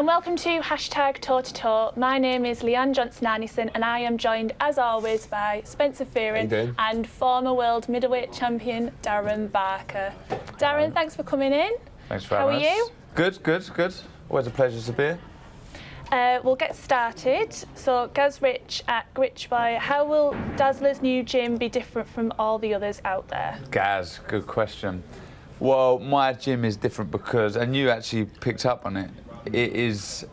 and welcome to Hashtag Toe to Toe. My name is Leanne Johnson-Arnison and I am joined as always by Spencer Fearon and former world middleweight champion Darren Barker. Darren, thanks for coming in. Thanks for having us. How are you? Good. Always a pleasure to be here. We'll get started. So, Gaz Rich at Gritchboy, how will Dazzler's new gym be different from all the others out there? Gaz, good question. Well, my gym is different because, and you actually picked up on it, it is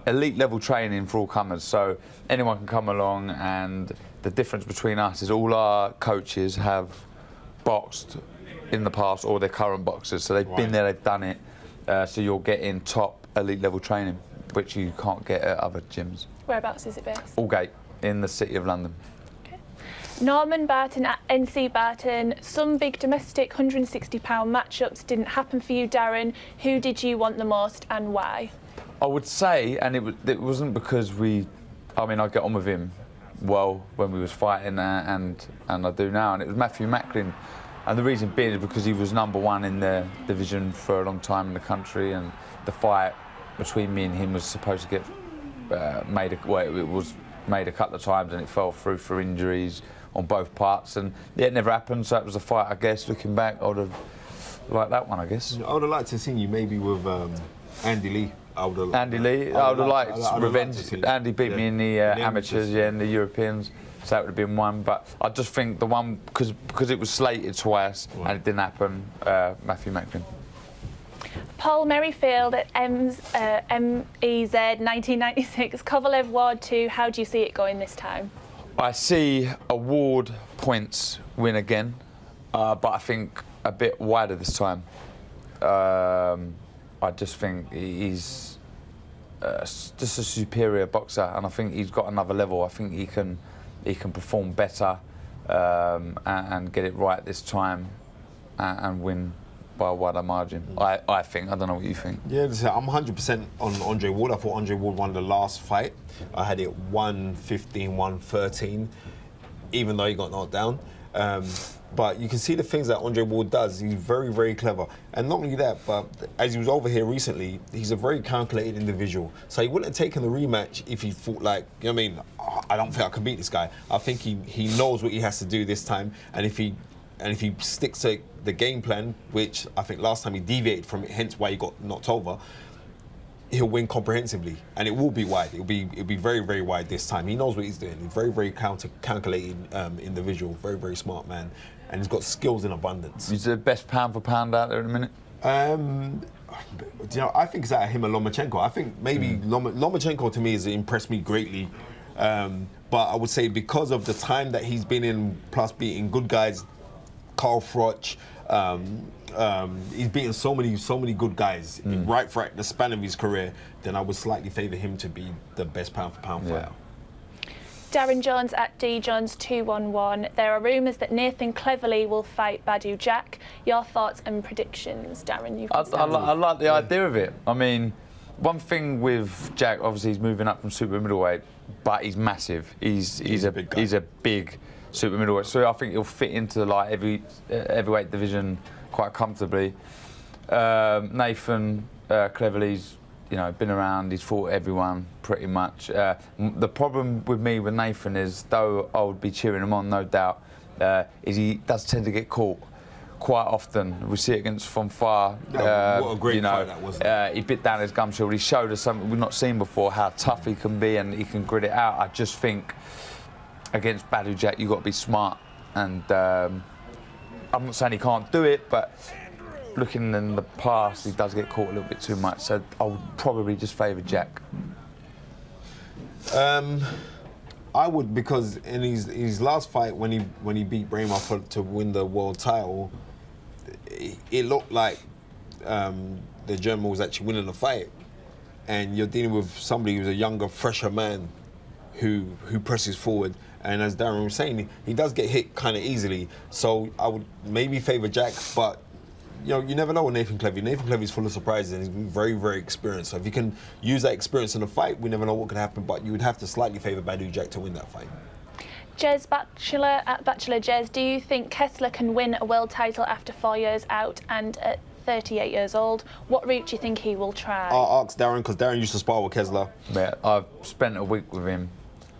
elite level training for all comers. So anyone can come along, and the difference between us is all our coaches have boxed in the past or they're current boxers. So they've been there, they've done it. So you're getting top elite level training, which you can't get at other gyms. Whereabouts is it based? Aldgate, in the City of London. Okay. Norman Barton at NC Barton. Some big domestic £160 matchups didn't happen for you, Darren. Who did you want the most and why? I would say, and it wasn't because I get on with him well when we was fighting and I do now, and it was Matthew Macklin. And the reason being is because he was #1 in the division for a long time in the country, and the fight between me and him was supposed to get it was made a couple of times, and it fell through for injuries on both parts, and it never happened. So it was a fight, I guess. Looking back, I would have liked that one, I guess. I would have liked to see you maybe with Andy Lee. I would have liked revenge. Andy beat me in the amateurs, amateurs. in the Europeans. So that would have been one, but I just think the one because it was slated twice and it didn't happen. Matthew Macklin. Paul Merrifield at MEZ 1996. Kovalev Ward 2. How do you see it going this time? I see a Ward points win again, but I think a bit wider this time. I just think he's just a superior boxer, and I think he's got another level. I think he can perform better and get it right this time and win by a wider margin. I think. I don't know what you think. Yeah, I'm 100% on Andre Ward. I thought Andre Ward won the last fight. I had it 115, 113, even though he got knocked down. But you can see the things that Andre Ward does. He's very, very clever. And not only that, but as he was over here recently, he's a very calculated individual. So he wouldn't have taken the rematch if he thought like, you know what I mean, I don't think I can beat this guy. I think he knows what he has to do this time. And if he sticks to the game plan, which I think last time he deviated from it, hence why he got knocked over, he'll win comprehensively, and it will be wide. It'll be very, very wide this time. He knows what he's doing. He's very, very calculated individual, very, very smart man, and he's got skills in abundance. He's the best pound for pound out there in a minute. I think it's out of him and Lomachenko. I think maybe Lomachenko to me has impressed me greatly, but I would say because of the time that he's been in, plus beating good guys, Carl Froch. He's beaten so many good guys right throughout the span of his career. Then I would slightly favour him to be the best pound for pound fighter. Darren Jones at D Jones 211. There are rumours that Nathan Cleverly will fight Badu Jack. Your thoughts and predictions, Darren? I like the idea of it. I mean, one thing with Jack, obviously he's moving up from super middleweight, but he's massive. He's a big guy. He's a big super middleweight, so I think he'll fit into like every heavyweight division quite comfortably. Nathan Cleverly's, been around. He's fought everyone pretty much. The problem with me with Nathan is, though I would be cheering him on, no doubt, is he does tend to get caught quite often. We see it against Fonfar. What a great fight that was. He bit down his gum shield. He showed us something we've not seen before, how tough he can be and he can grit it out. I just think against Badu Jack, you've got to be smart. And I'm not saying he can't do it, but looking in the past, he does get caught a little bit too much. So I would probably just favour Jack. I would, because in his last fight, when he beat Braemar to win the world title, it looked like the German was actually winning the fight. And you're dealing with somebody who's a younger, fresher man who presses forward. And as Darren was saying, he does get hit kind of easily. So I would maybe favour Jack, but you never know with Nathan Cleverly. Nathan Cleverly's full of surprises and he's very, very experienced. So if you can use that experience in a fight, we never know what could happen, but you would have to slightly favour Badu Jack to win that fight. Jez Batchelor at Batchelor Jez, do you think Kessler can win a world title after 4 years out? And at 38 years old. What route do you think he will try? I'll ask Darren, because Darren used to spar with Kessler. Yeah, I've spent a week with him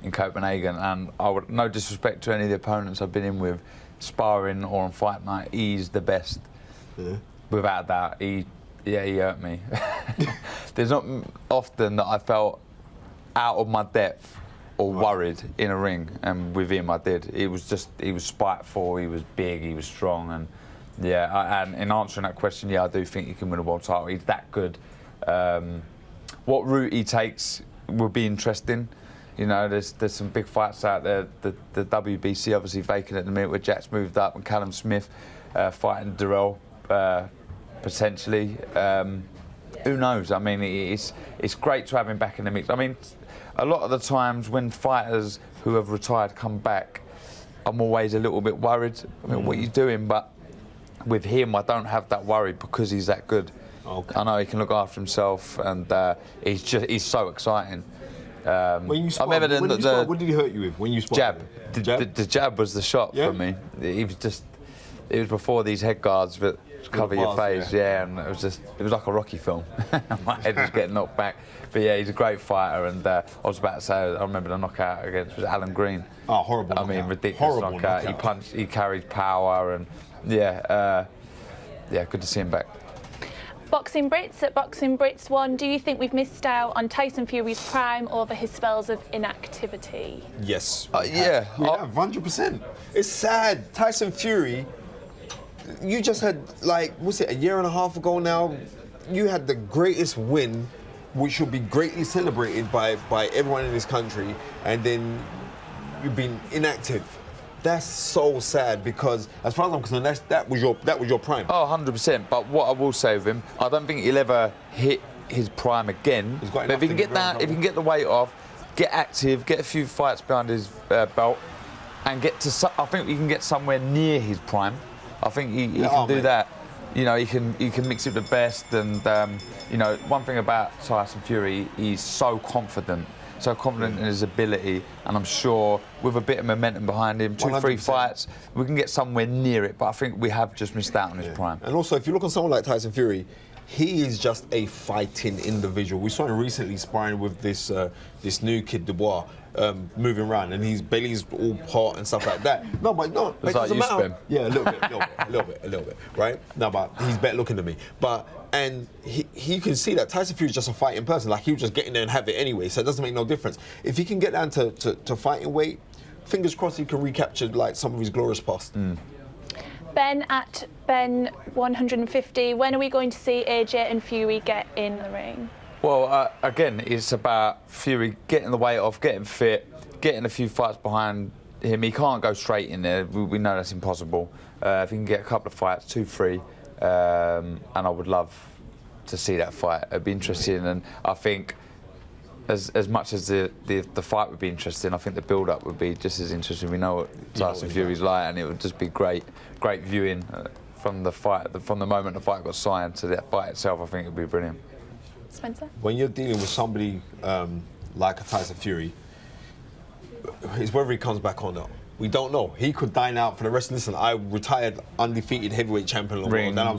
in Copenhagen, and no disrespect to any of the opponents I've been in with, sparring or on fight night, he's the best. Yeah. Without a doubt, he hurt me. There's not often that I felt out of my depth or worried in a ring, and with him I did. He was spiteful, he was big, he was strong, and and in answering that question, I do think he can win a world title. He's that good. What route he takes will be interesting. You know, there's some big fights out there. The WBC obviously vacant at the minute, where Jack's moved up, and Callum Smith fighting Darrell potentially. Who knows? I mean, it's great to have him back in the mix. I mean, a lot of the times when fighters who have retired come back, I'm always a little bit worried. I mean, what are you doing? But with him, I don't have that worry because he's that good. Okay. I know he can look after himself, and he's so exciting. When you sparred, what did he hurt you with when you sparred? Jab. The jab was the shot for me. It was before these head guards that cover your face, and it was like a Rocky film. My head was getting knocked back. But he's a great fighter, and I was about to say, I remember the knockout against Alan Green. Oh, horrible! I mean, ridiculous knockout. He punched, he carried power, and good to see him back. Boxing Brits at Boxing Brits 1, do you think we've missed out on Tyson Fury's prime over his spells of inactivity? Yes. We have 100%. It's sad. Tyson Fury, you just had, a year and a half ago now, you had the greatest win, which should be greatly celebrated by everyone in this country, and then you've been inactive. That's so sad, because as far as I'm concerned, that was your prime. Oh, 100%. But what I will say with him, I don't think he'll ever hit his prime again. But if he can get the weight off, get active, get a few fights behind his belt, and I think he can get somewhere near his prime. I think he can do that. You know, he can mix it with the best, and one thing about Tyson Fury, he's so confident in his ability, and I'm sure with a bit of momentum behind him, 2-3 fights, we can get somewhere near it. But I think we have just missed out on his prime. And also, if you look on someone like Tyson Fury, he is just a fighting individual. We saw him recently sparring with this new kid, Dubois, moving around, and his belly's all hot and stuff like that. No, it doesn't matter. Yeah, a little bit, right? No, but he's better looking than me. And he can see that Tyson Fury's just a fighting person. Like, he'll just get in there and have it anyway, so it doesn't make no difference. If he can get down to fighting weight, fingers crossed he can recapture some of his glorious past. Ben at Ben 150, when are we going to see AJ and Fury get in the ring? Well, again, it's about Fury getting the weight off, getting fit, getting a few fights behind him. He can't go straight in there. We know that's impossible. If he can get a couple of fights, 2-3, and I would love to see that fight. It'd be interesting, and I think as much as the fight would be interesting, I think the build-up would be just as interesting. We know what Tyson Fury's like, and it would just be great viewing from the moment the fight got signed to that fight itself. I think it would be brilliant. Spencer? When you're dealing with somebody like a Tyson Fury, it's whether he comes back or not. We don't know. He could dine out for the rest. Listen, I retired undefeated heavyweight champion of the world, and I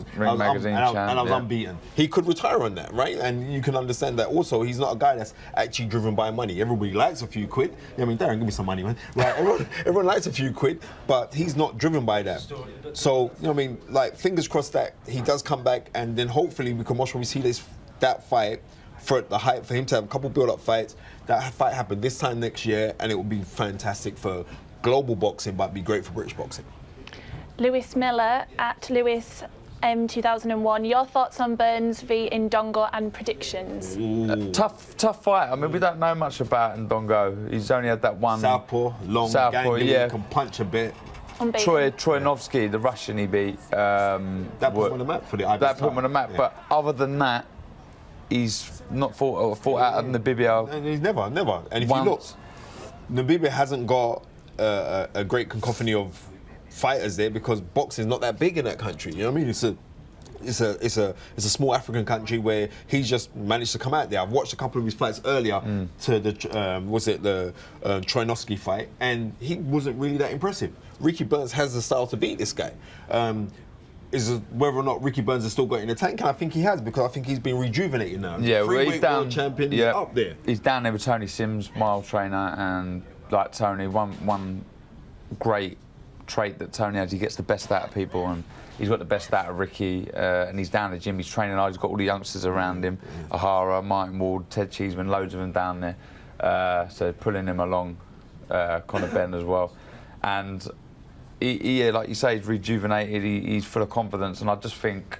was unbeaten. He could retire on that, right? And you can understand that. Also, he's not a guy that's actually driven by money. Everybody likes a few quid. I mean, Darren, give me some money, man. Right? Everyone likes a few quid, but he's not driven by that. So, fingers crossed that he does come back, and then hopefully we can watch when we see that fight for him to have a couple build-up fights. That fight happened this time next year, and it would be fantastic for global boxing, but be great for British boxing. Lewis Miller at Lewis M2001. Your thoughts on Burns v Ndongo and predictions? Tough fight. I mean, we don't know much about Ndongo. He's only had that one. Southpaw, long, gangly, can punch a bit. Troyanovsky, the Russian he beat. That put him on the map for the IBF. That put him on the map. Yeah. But other than that, he's not fought out of Namibia. And he's never. And if you look, Namibia hasn't got a great cacophony of fighters there, because boxing is not that big in that country. You know what I mean? It's a small African country where he's just managed to come out there. I've watched a couple of his fights earlier to the Troyanovsky fight, and he wasn't really that impressive. Ricky Burns has the style to beat this guy. is whether or not Ricky Burns has still got it in the tank, and I think he has, because I think he's been rejuvenated now. Yeah, well, he's down. World champion, he's up there. He's down there with Tony Sims, my old trainer, and like Tony, one great trait that Tony has, he gets the best out of people, and he's got the best out of Ricky, and he's down at the gym, he's training hard, he's got all the youngsters around him, Ahara, Martin Ward, Ted Cheeseman, loads of them down there, so pulling him along, Conor Benn as well, and he, like you say, he's rejuvenated, he's full of confidence, and I just think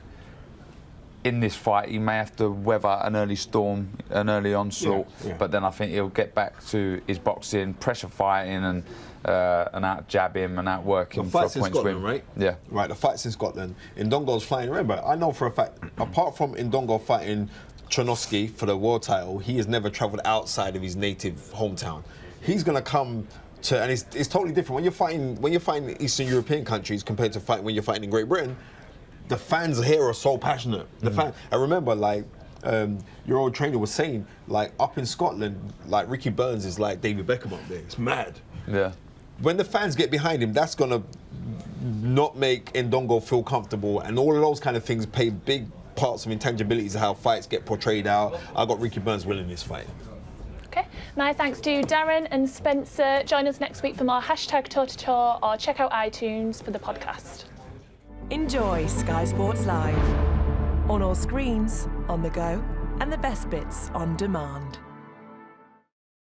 in this fight he may have to weather an early storm, an early onslaught, but then I think he'll get back to his boxing, pressure fighting, and out jab him and outwork him for a points win. Right? Yeah. Right, the fight's in Scotland. Indongo's flying. Remember, I know for a fact, apart from Indongo fighting Tronovsky for the world title, he has never travelled outside of his native hometown. He's going to come to, and it's totally different. When you're fighting Eastern European countries compared to when you're fighting in Great Britain, the fans here are so passionate. I remember, like, your old trainer was saying, like, up in Scotland, like, Ricky Burns is like David Beckham up there. It's mad. Yeah. When the fans get behind him, that's gonna not make Indongo feel comfortable, and all of those kind of things play big parts of intangibilities of how fights get portrayed out. I got Ricky Burns winning this fight. Okay, my thanks to Darren and Spencer. Join us next week for more #TourToTour, or check out iTunes for the podcast. Enjoy Sky Sports Live on all screens, on the go, and the best bits on demand.